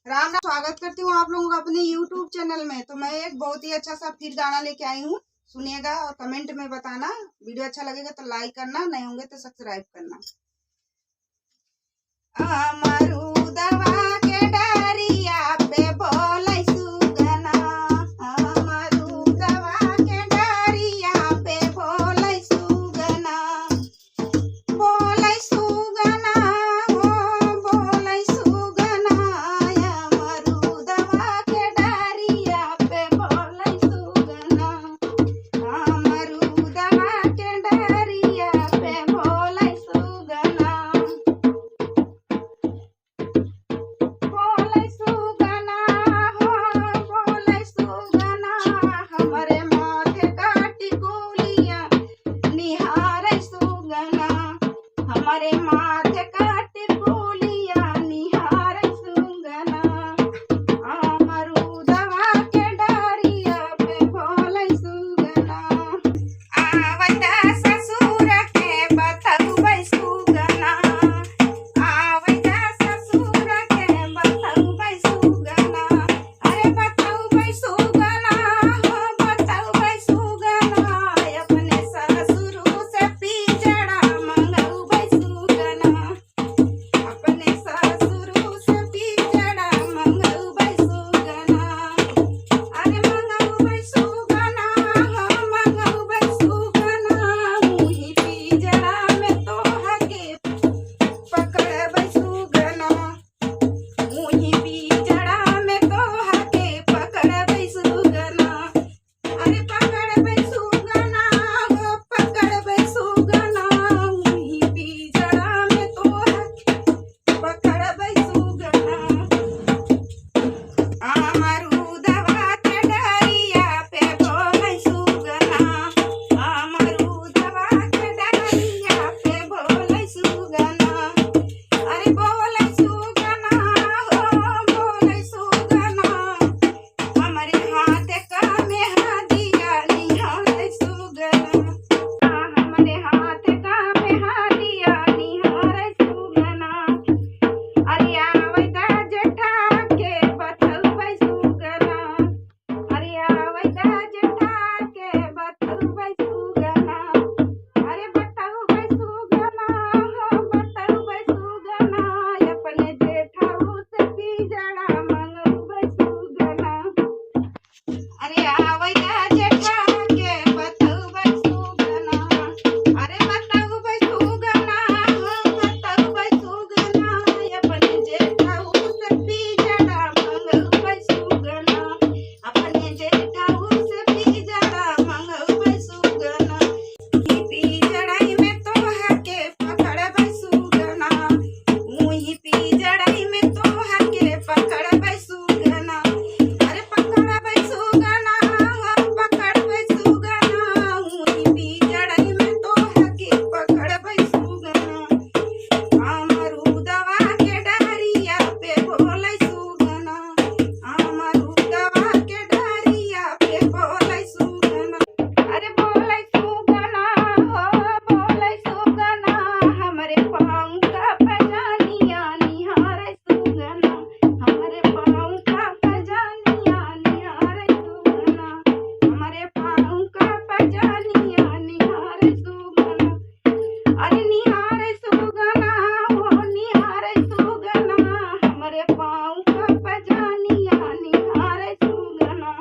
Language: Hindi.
राम राम, स्वागत करती हूँ आप लोगों का अपने YouTube चैनल में। तो मैं एक बहुत ही अच्छा सा फिर गाना लेके आई हूँ, सुनिएगा और कमेंट में बताना। वीडियो अच्छा लगेगा तो लाइक करना, नहीं होंगे तो सब्सक्राइब करना। अमरूदवा के डारिया पे बोलै सुगना, अमरूदवा के डारिया पे बोलै सुगना, बोलै सुगना हो बोलै सुगना, अमरूदवा के डारिया पे बोलै सुगना, अमरूदवा के डारिया पे बोलै सुगना, बोलै सुगना हो बोलै सुगना, हमरे माथे का टिकुलिया निहारै सुगना, हमारे माथे का टिकुलिया निहारै सुगना, अमरूदवा के डारिया पे बोलै सुगना, आवैता ससुर के बतौबै सुगना, आवैता ससुर के बतौबै सुगना, अरे बतौबै सुगना हो बतौबै सुगना, अपने ससुर से पिजड़ा मंगौबै सुगना, अपने ससुर से पिजड़ा मंगौबै सुगना, अरे मंगौबै सुगना हो मंगौबै सुगना, मुही पिजड़ा में तोहके पकड़बै सुगना, मुही पिजड़ा में तोहके पकड़बै सुगना, अरे पकड़बै सुगना हो पकड़बै सुगना, मुही पिजड़ा में तोहके पकड़बै सुगना, अमरूदवा के डारिया पे बोलै सुगना, अमरूदवा के डारिया पे बोलै सुगना, अरे बोलै सुगना हो बोलै सुगना, हमरे हाथ का मेहंदिया निहारै सुगना, हमरे हाथ का मेहंदिया निहारै सुगना, अरे आवैता जेठा के बतौबै सुगना, अरे आवैता जेठा के बतौबै सुगना, अरे बतौबै सुगना हो बतौबै सुगना, अपने जेठाऊ से पिजड़ा मंगौबै सुगना, अरे आवैता जेठा के बतौबै सुगना, अरे बतौबै सुगना हो बतौबै सुगना, अपने जेठाऊ से पिजड़ा मंगौबै सुगना, अपने जेठाऊ से पिजड़ा मंगौबै सुगना, मुही पिजड़ै में तोहके पकड़बै सुगना, मुही पिजड़ै में तोहके पकड़बै सुगना, अरे पकड़बै सुगना हो पकड़बै सुगना, मुही पिजड़ै में तोहके पकड़बै सुगना, अमरूदवा के डारिया पे बोलै सुगना, अमरूदवा के डारिया पे बोलै सुगना, अरे बोलै सुगना हो बोलै सुगना, हमरे पाँव का पजानिया निहारै सुगना, हमरे पाँव का पजानिया निहारै सुगना, हमरे पाँव का पजानिया निहारै सुगना, अरे निहारै सुगना हो निहारै सुगना, हमरे पाँव का पजानिया निहारै सुगना।